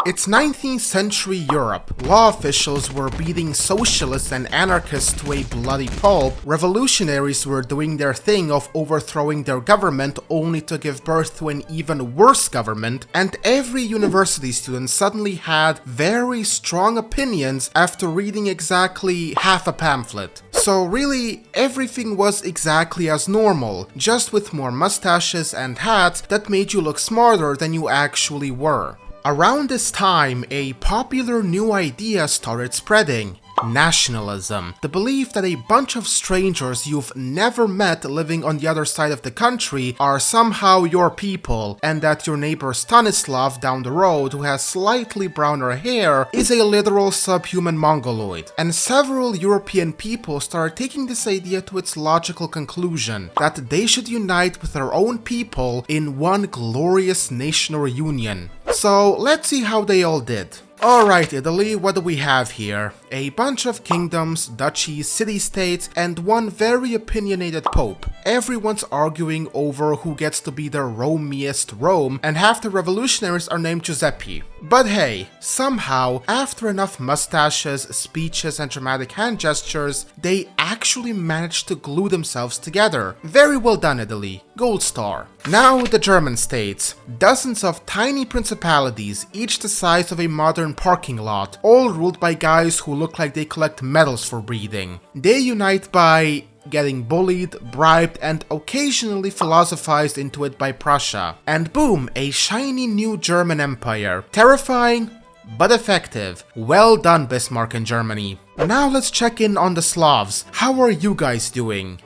It's 19th century Europe. Law officials were beating socialists and anarchists to a bloody pulp, revolutionaries were doing their thing of overthrowing their government only to give birth to an even worse government, and every university student suddenly had very strong opinions after reading exactly half a pamphlet. So really, everything was exactly as normal, just with more mustaches and hats that made you look smarter than you actually were. Around this time, a popular new idea started spreading. Nationalism. The belief that a bunch of strangers you've never met living on the other side of the country are somehow your people, and that your neighbor Stanislav down the road, who has slightly browner hair, is a literal subhuman mongoloid. And several European people started taking this idea to its logical conclusion, that they should unite with their own people in one glorious nation or union. So let's see how they all did. Alright Italy, what do we have here? A bunch of kingdoms, duchies, city-states, and one very opinionated pope. Everyone's arguing over who gets to be the Romiest Rome, and half the revolutionaries are named Giuseppe. But hey, somehow, after enough mustaches, speeches, and dramatic hand gestures, they actually managed to glue themselves together. Very well done, Italy. Gold star. Now the German states. Dozens of tiny principalities, each the size of a modern parking lot, all ruled by guys who look like they collect medals for breathing. They unite by getting bullied, bribed, and occasionally philosophized into it by Prussia. And boom, a shiny new German empire. Terrifying, but effective. Well done, Bismarck and Germany. Now let's check in on the Slavs. How are you guys doing?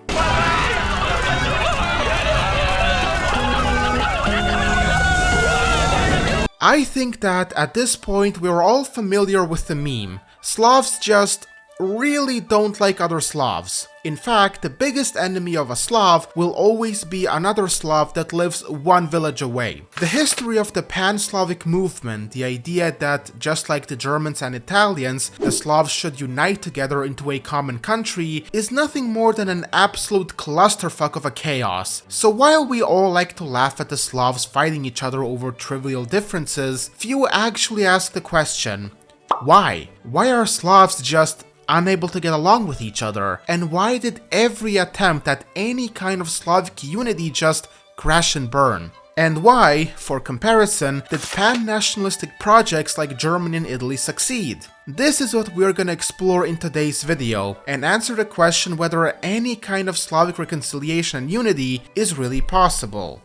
I think that at this point we're all familiar with the meme. Slavs just really don't like other Slavs. In fact, the biggest enemy of a Slav will always be another Slav that lives one village away. The history of the Pan-Slavic movement, the idea that just like the Germans and Italians, the Slavs should unite together into a common country, is nothing more than an absolute clusterfuck of a chaos. So while we all like to laugh at the Slavs fighting each other over trivial differences, few actually ask the question, why? Why are Slavs just unable to get along with each other? And why did every attempt at any kind of Slavic unity just crash and burn? And why, for comparison, did pan-nationalistic projects like Germany and Italy succeed? This is what we're gonna explore in today's video, and answer the question whether any kind of Slavic reconciliation and unity is really possible.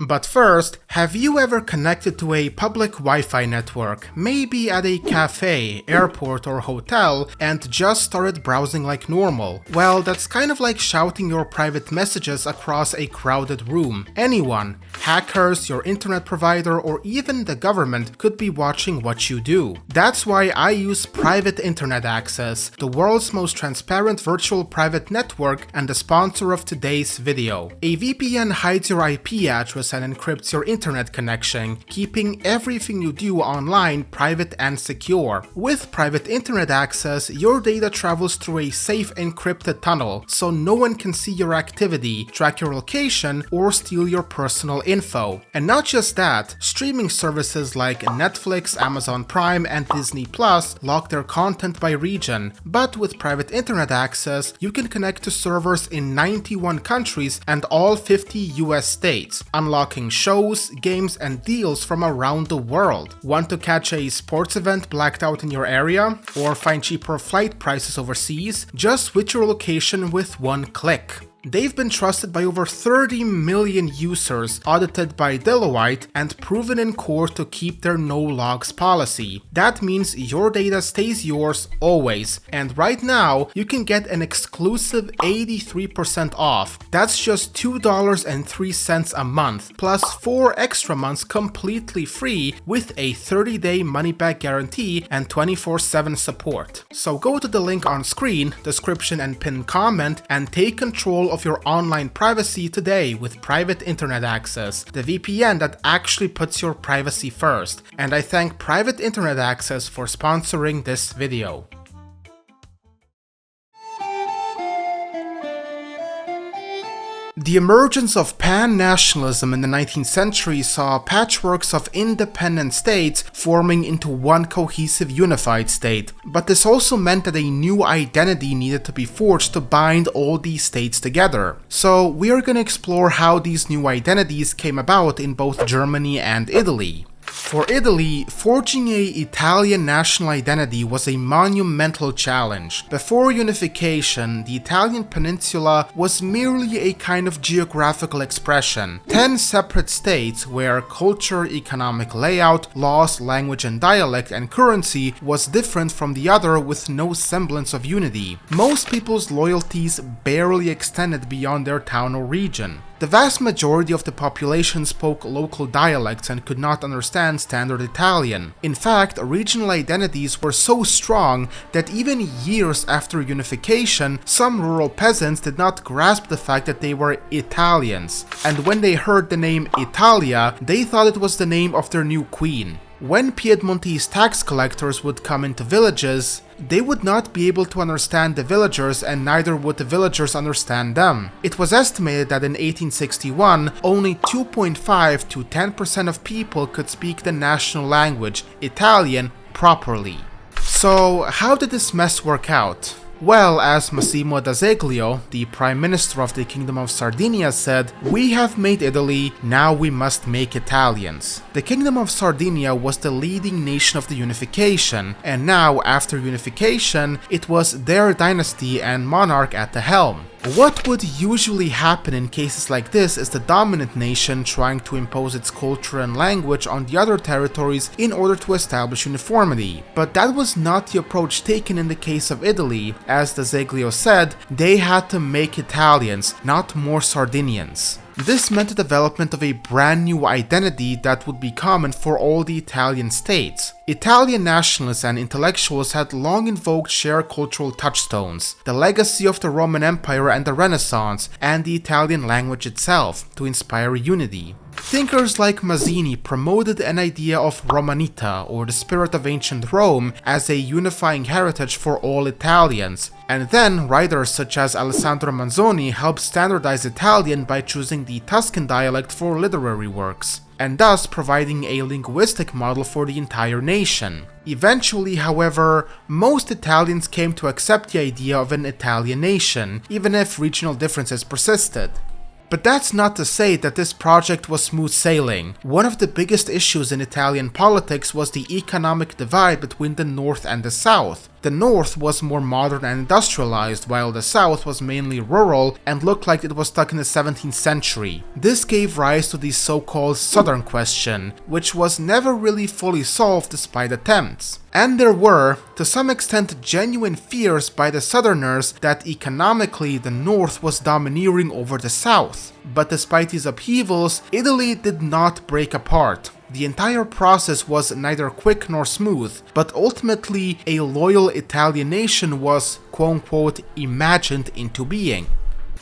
But first, have you ever connected to a public Wi-Fi network, maybe at a cafe, airport, or hotel, and just started browsing like normal? Well, that's kind of like shouting your private messages across a crowded room. Anyone, hackers, your internet provider, or even the government could be watching what you do. That's why I use private internet access, the world's most transparent virtual private network and the sponsor of today's video. A VPN hides your IP address and encrypts your internet connection, keeping everything you do online private and secure. With private internet access, your data travels through a safe encrypted tunnel, so no one can see your activity, track your location, or steal your personal info. And not just that, streaming services like Netflix, Amazon Prime, and Disney Plus lock their content by region, but with private internet access, you can connect to servers in 91 countries and all 50 US states, unlocking shows, games, and deals from around the world. Want to catch a sports event blacked out in your area? Or find cheaper flight prices overseas? Just switch your location with one click. They've been trusted by over 30 million users, audited by Deloitte, and proven in court to keep their no-logs policy. That means your data stays yours always, and right now you can get an exclusive 83% off. That's just $2.03 a month, plus 4 extra months completely free with a 30-day money-back guarantee and 24/7 support. So go to the link on screen, description, and pinned comment and take control of your online privacy today with private internet access, the VPN that actually puts your privacy first. And I thank Private Internet Access for sponsoring this video. The emergence of pan-nationalism in the 19th century saw patchworks of independent states forming into one cohesive unified state, but this also meant that a new identity needed to be forged to bind all these states together. So we are going to explore how these new identities came about in both Germany and Italy. For Italy, forging an Italian national identity was a monumental challenge. Before unification, the Italian peninsula was merely a kind of geographical expression. 10 separate states where culture, economic layout, laws, language and dialect and currency was different from the other with no semblance of unity. Most people's loyalties barely extended beyond their town or region. The vast majority of the population spoke local dialects and could not understand standard Italian. In fact, regional identities were so strong that even years after unification, some rural peasants did not grasp the fact that they were Italians, and when they heard the name Italia, they thought it was the name of their new queen. When Piedmontese tax collectors would come into villages, they would not be able to understand the villagers and neither would the villagers understand them. It was estimated that in 1861, only 2.5 to 10% of people could speak the national language, Italian, properly. So how did this mess work out? Well, as Massimo d'Azeglio, the Prime Minister of the Kingdom of Sardinia, said, "We have made Italy, now we must make Italians." The Kingdom of Sardinia was the leading nation of the unification, and now, after unification, it was their dynasty and monarch at the helm. What would usually happen in cases like this is the dominant nation trying to impose its culture and language on the other territories in order to establish uniformity. But that was not the approach taken in the case of Italy. As d'Azeglio said, they had to make Italians, not more Sardinians. This meant the development of a brand new identity that would be common for all the Italian states. Italian nationalists and intellectuals had long invoked shared cultural touchstones, the legacy of the Roman Empire and the Renaissance, and the Italian language itself, to inspire unity. Thinkers like Mazzini promoted an idea of Romanita, or the spirit of ancient Rome, as a unifying heritage for all Italians, and then writers such as Alessandro Manzoni helped standardize Italian by choosing the Tuscan dialect for literary works, and thus providing a linguistic model for the entire nation. Eventually, however, most Italians came to accept the idea of an Italian nation, even if regional differences persisted. But that's not to say that this project was smooth sailing. One of the biggest issues in Italian politics was the economic divide between the North and the South. The North was more modern and industrialized, while the South was mainly rural and looked like it was stuck in the 17th century. This gave rise to the so-called Southern Question, which was never really fully solved despite attempts. And there were, to some extent, genuine fears by the Southerners that economically the North was domineering over the South. But despite these upheavals, Italy did not break apart. The entire process was neither quick nor smooth, but ultimately a loyal Italian nation was, quote-unquote, imagined into being.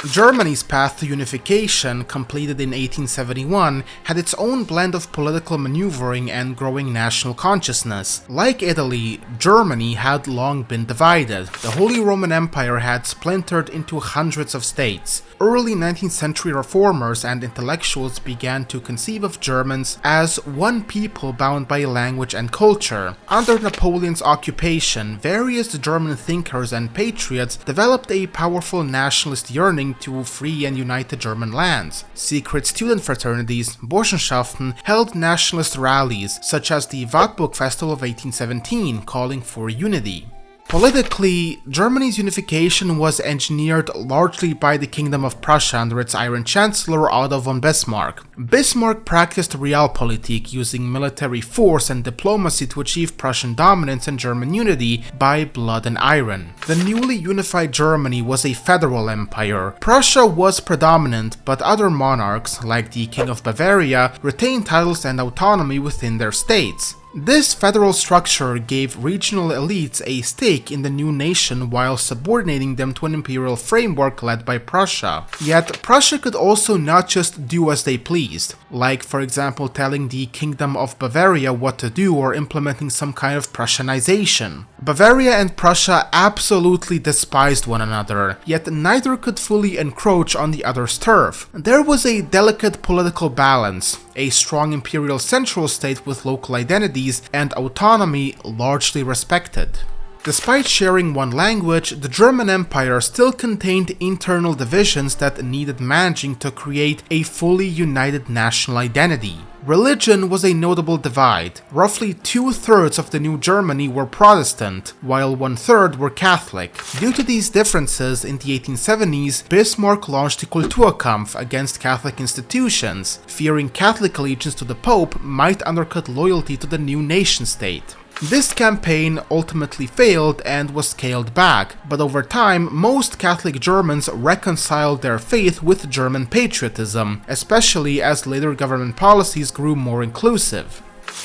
Germany's path to unification, completed in 1871, had its own blend of political maneuvering and growing national consciousness. Like Italy, Germany had long been divided. The Holy Roman Empire had splintered into hundreds of states. Early 19th century reformers and intellectuals began to conceive of Germans as one people bound by language and culture. Under Napoleon's occupation, various German thinkers and patriots developed a powerful nationalist yearning to free and unite the German lands. Secret student fraternities, Burschenschaften, held nationalist rallies, such as the Wartburg Festival of 1817, calling for unity. Politically, Germany's unification was engineered largely by the Kingdom of Prussia under its Iron Chancellor Otto von Bismarck. Bismarck practiced realpolitik, using military force and diplomacy to achieve Prussian dominance and German unity by blood and iron. The newly unified Germany was a federal empire. Prussia was predominant, but other monarchs, like the King of Bavaria, retained titles and autonomy within their states. This federal structure gave regional elites a stake in the new nation while subordinating them to an imperial framework led by Prussia. Yet, Prussia could also not just do as they pleased, like for example telling the Kingdom of Bavaria what to do or implementing some kind of Prussianization. Bavaria and Prussia absolutely despised one another, yet neither could fully encroach on the other's turf. There was a delicate political balance, a strong imperial central state with local identities and autonomy largely respected. Despite sharing one language, the German Empire still contained internal divisions that needed managing to create a fully united national identity. Religion was a notable divide. Roughly 2/3 of the new Germany were Protestant, while 1/3 were Catholic. Due to these differences, in the 1870s, Bismarck launched a Kulturkampf against Catholic institutions, fearing Catholic allegiance to the Pope might undercut loyalty to the new nation-state. This campaign ultimately failed and was scaled back, but over time, most Catholic Germans reconciled their faith with German patriotism, especially as later government policies grew more inclusive.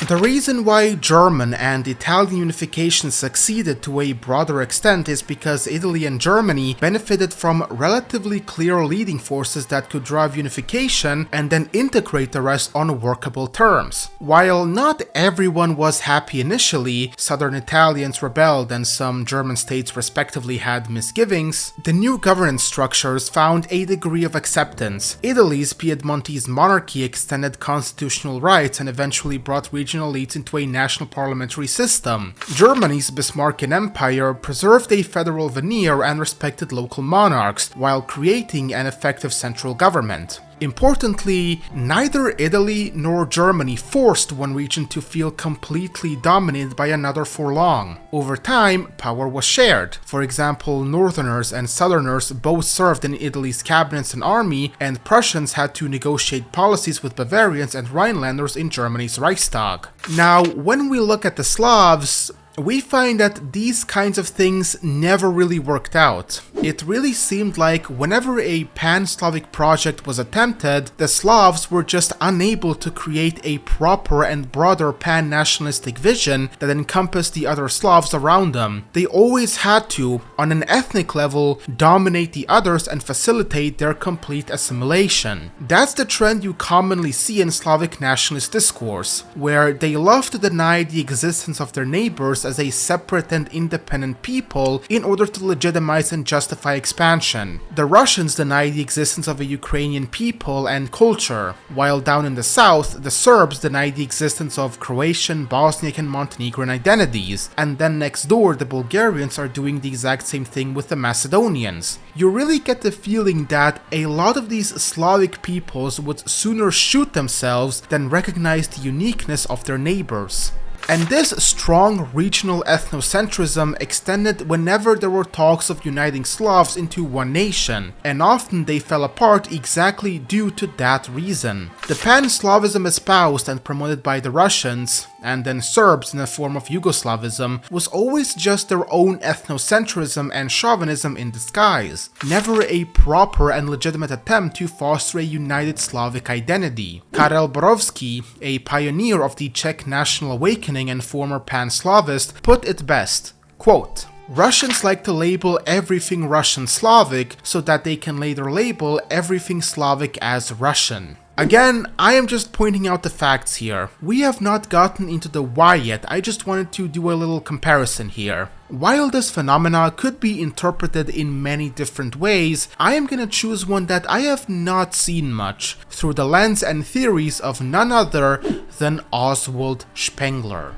The reason why German and Italian unification succeeded to a broader extent is because Italy and Germany benefited from relatively clear leading forces that could drive unification and then integrate the rest on workable terms. While not everyone was happy initially, southern Italians rebelled and some German states respectively had misgivings, the new governance structures found a degree of acceptance. Italy's Piedmontese monarchy extended constitutional rights and eventually brought regional elites into a national parliamentary system. Germany's Bismarckian Empire preserved a federal veneer and respected local monarchs, while creating an effective central government. Importantly, neither Italy nor Germany forced one region to feel completely dominated by another for long. Over time, power was shared. For example, Northerners and Southerners both served in Italy's cabinets and army, and Prussians had to negotiate policies with Bavarians and Rhinelanders in Germany's Reichstag. Now, when we look at the Slavs, we find that these kinds of things never really worked out. It really seemed like whenever a Pan-Slavic project was attempted, the Slavs were just unable to create a proper and broader pan-nationalistic vision that encompassed the other Slavs around them. They always had to, on an ethnic level, dominate the others and facilitate their complete assimilation. That's the trend you commonly see in Slavic nationalist discourse, where they love to deny the existence of their neighbors as a separate and independent people in order to legitimize and justify expansion. The Russians deny the existence of a Ukrainian people and culture, while down in the south, the Serbs deny the existence of Croatian, Bosniak and Montenegrin identities, and then next door the Bulgarians are doing the exact same thing with the Macedonians. You really get the feeling that a lot of these Slavic peoples would sooner shoot themselves than recognize the uniqueness of their neighbors. And this strong regional ethnocentrism extended whenever there were talks of uniting Slavs into one nation, and often they fell apart exactly due to that reason. The Pan-Slavism espoused and promoted by the Russians, and then Serbs in the form of Yugoslavism, was always just their own ethnocentrism and chauvinism in disguise, never a proper and legitimate attempt to foster a united Slavic identity. Karel Borovsky, a pioneer of the Czech national awakening and former Pan-Slavist, put it best, quote, "Russians like to label everything Russian Slavic so that they can later label everything Slavic as Russian." Again, I am just pointing out the facts here. We have not gotten into the why yet, I just wanted to do a little comparison here. While this phenomena could be interpreted in many different ways, I am gonna choose one that I have not seen much, through the lens and theories of none other than Oswald Spengler.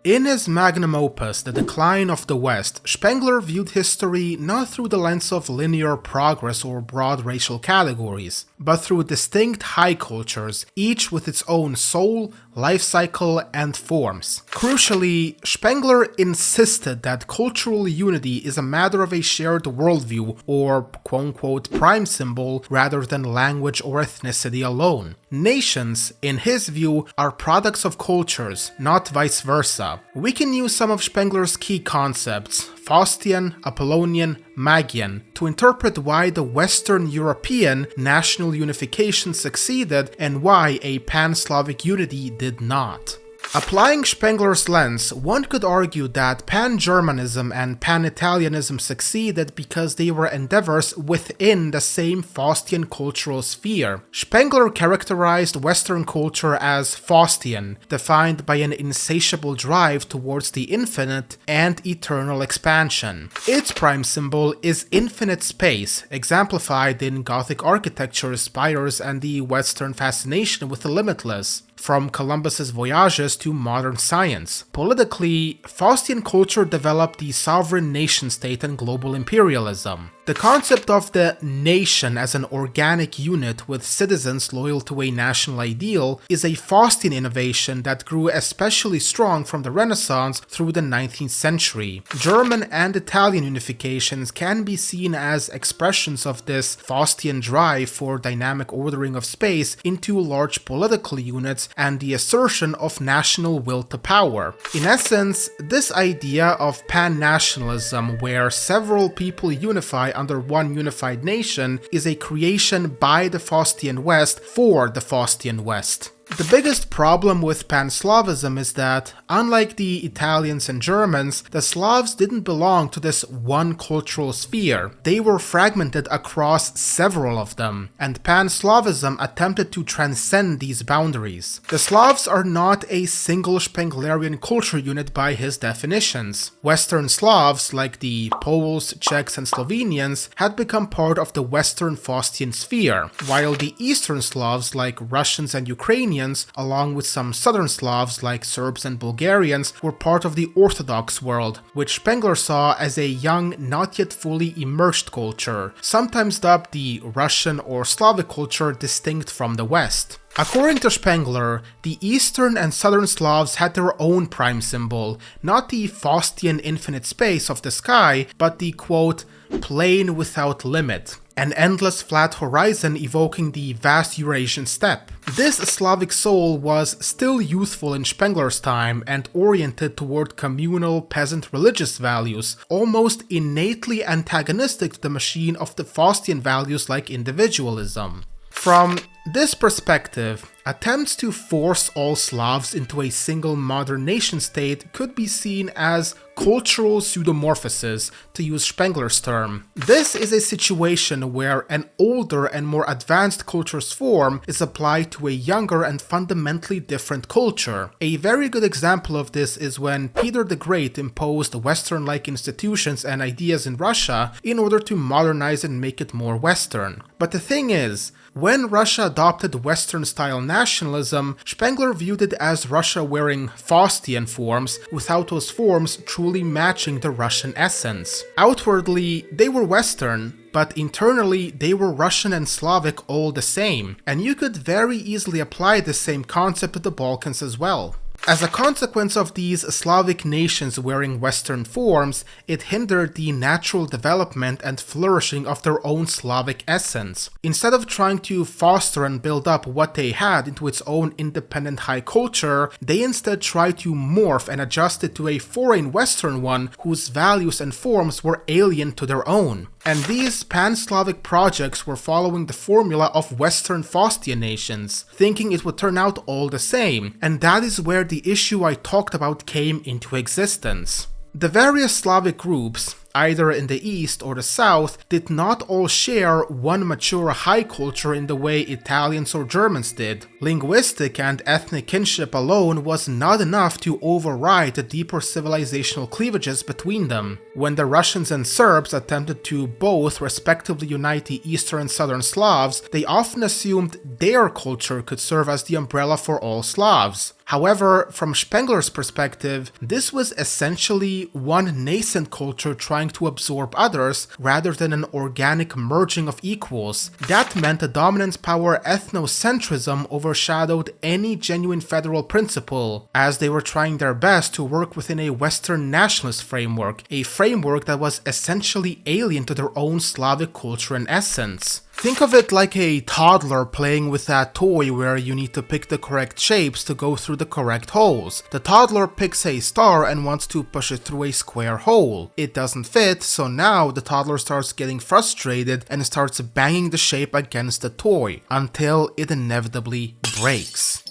In his magnum opus, The Decline of the West, Spengler viewed history not through the lens of linear progress or broad racial categories, but through distinct high cultures, each with its own soul, life cycle, and forms. Crucially, Spengler insisted that cultural unity is a matter of a shared worldview, or quote-unquote prime symbol, rather than language or ethnicity alone. Nations, in his view, are products of cultures, not vice versa. We can use some of Spengler's key concepts, Faustian, Apollonian, Magian, to interpret why the Western European national unification succeeded and why a Pan-Slavic unity did not. Applying Spengler's lens, one could argue that Pan-Germanism and Pan-Italianism succeeded because they were endeavors within the same Faustian cultural sphere. Spengler characterized Western culture as Faustian, defined by an insatiable drive towards the infinite and eternal expansion. Its prime symbol is infinite space, exemplified in Gothic architecture, spires, and the Western fascination with the limitless. From Columbus's voyages to modern science. Politically, Faustian culture developed the sovereign nation-state and global imperialism. The concept of the nation as an organic unit with citizens loyal to a national ideal is a Faustian innovation that grew especially strong from the Renaissance through the 19th century. German and Italian unifications can be seen as expressions of this Faustian drive for dynamic ordering of space into large political units and the assertion of national will to power. In essence, this idea of pan-nationalism, where several people unify under one unified nation, is a creation by the Faustian West for the Faustian West. The biggest problem with Pan-Slavism is that, unlike the Italians and Germans, the Slavs didn't belong to this one cultural sphere. They were fragmented across several of them, and Pan-Slavism attempted to transcend these boundaries. The Slavs are not a single Spenglerian culture unit by his definitions. Western Slavs, like the Poles, Czechs, and Slovenians, had become part of the Western Faustian sphere, while the Eastern Slavs, like Russians and Ukrainians, along with some Southern Slavs like Serbs and Bulgarians, were part of the Orthodox world, which Spengler saw as a young, not yet fully immersed culture, sometimes dubbed the Russian or Slavic culture distinct from the West. According to Spengler, the Eastern and Southern Slavs had their own prime symbol, not the Faustian infinite space of the sky, but the quote, plain without limit, an endless flat horizon evoking the vast Eurasian steppe. This Slavic soul was still youthful in Spengler's time and oriented toward communal peasant religious values, almost innately antagonistic to the machine of the Faustian values like individualism. From this perspective, attempts to force all Slavs into a single modern nation-state could be seen as cultural pseudomorphosis, to use Spengler's term. This is a situation where an older and more advanced culture's form is applied to a younger and fundamentally different culture. A very good example of this is when Peter the Great imposed Western-like institutions and ideas in Russia in order to modernize and make it more Western. But the thing is, when Russia adopted Western-style nationalism, Spengler viewed it as Russia wearing Faustian forms without those forms truly matching the Russian essence. Outwardly, they were Western, but internally they were Russian and Slavic all the same, and you could very easily apply the same concept to the Balkans as well. As a consequence of these Slavic nations wearing Western forms, it hindered the natural development and flourishing of their own Slavic essence. Instead of trying to foster and build up what they had into its own independent high culture, they instead tried to morph and adjust it to a foreign Western one whose values and forms were alien to their own. And these Pan-Slavic projects were following the formula of Western Faustian nations, thinking it would turn out all the same, and that is where the issue I talked about came into existence. The various Slavic groups, either in the east or the south, did not all share one mature high culture in the way Italians or Germans did. Linguistic and ethnic kinship alone was not enough to override the deeper civilizational cleavages between them. When the Russians and Serbs attempted to both respectively unite the Eastern and Southern Slavs, they often assumed their culture could serve as the umbrella for all Slavs. However, from Spengler's perspective, this was essentially one nascent culture trying to absorb others rather than an organic merging of equals. That meant the dominant power ethnocentrism overshadowed any genuine federal principle, as they were trying their best to work within a Western nationalist framework, a framework that was essentially alien to their own Slavic culture and essence. Think of it like a toddler playing with that toy where you need to pick the correct shapes to go through the correct holes. The toddler picks a star and wants to push it through a square hole. It doesn't fit, so now the toddler starts getting frustrated and starts banging the shape against the toy until it inevitably breaks.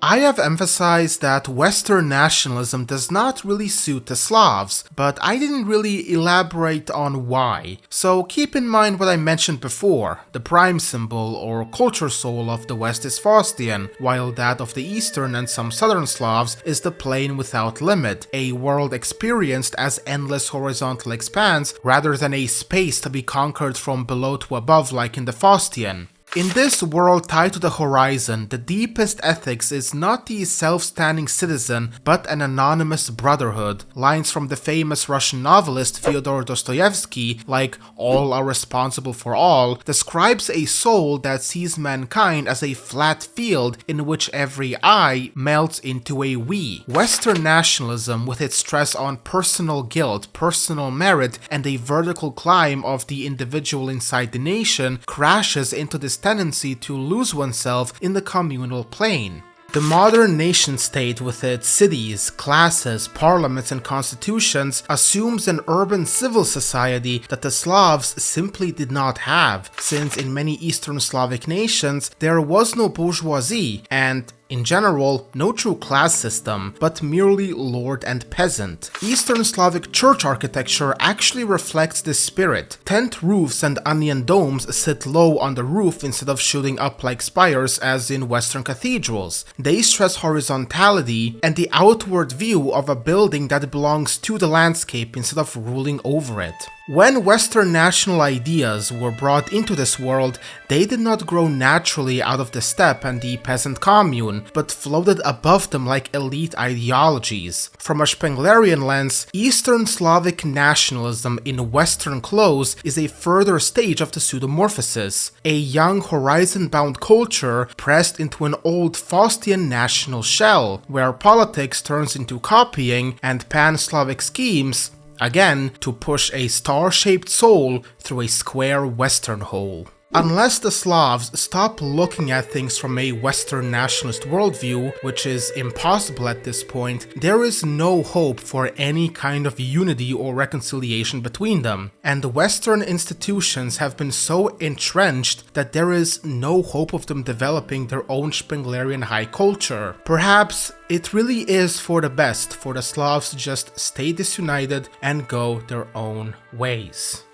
I have emphasized that Western nationalism does not really suit the Slavs, but I didn't really elaborate on why. So keep in mind what I mentioned before. The prime symbol or culture soul of the West is Faustian, while that of the Eastern and some Southern Slavs is the plain without limit, a world experienced as endless horizontal expanse rather than a space to be conquered from below to above like in the Faustian. In this world tied to the horizon, the deepest ethics is not the self-standing citizen, but an anonymous brotherhood. Lines from the famous Russian novelist Fyodor Dostoevsky, like "all are responsible for all," describes a soul that sees mankind as a flat field in which every I melts into a we. Western nationalism, with its stress on personal guilt, personal merit, and a vertical climb of the individual inside the nation, crashes into this tendency to lose oneself in the communal plane. The modern nation-state with its cities, classes, parliaments and constitutions assumes an urban civil society that the Slavs simply did not have, since in many Eastern Slavic nations there was no bourgeoisie and, in general, no true class system, but merely lord and peasant. Eastern Slavic church architecture actually reflects this spirit. Tent roofs and onion domes sit low on the roof instead of shooting up like spires as in Western cathedrals. They stress horizontality and the outward view of a building that belongs to the landscape instead of ruling over it. When Western national ideas were brought into this world, they did not grow naturally out of the steppe and the peasant commune, but floated above them like elite ideologies. From a Spenglerian lens, Eastern Slavic nationalism in Western clothes is a further stage of the Pseudomorphosis, a young horizon-bound culture pressed into an old Faustian national shell, where politics turns into copying and Pan-Slavic schemes, again, to push a star-shaped soul through a square Western hole. Unless the Slavs stop looking at things from a Western nationalist worldview, which is impossible at this point, there is no hope for any kind of unity or reconciliation between them. And the Western institutions have been so entrenched that there is no hope of them developing their own Spenglerian high culture. Perhaps it really is for the best for the Slavs to just stay disunited and go their own ways.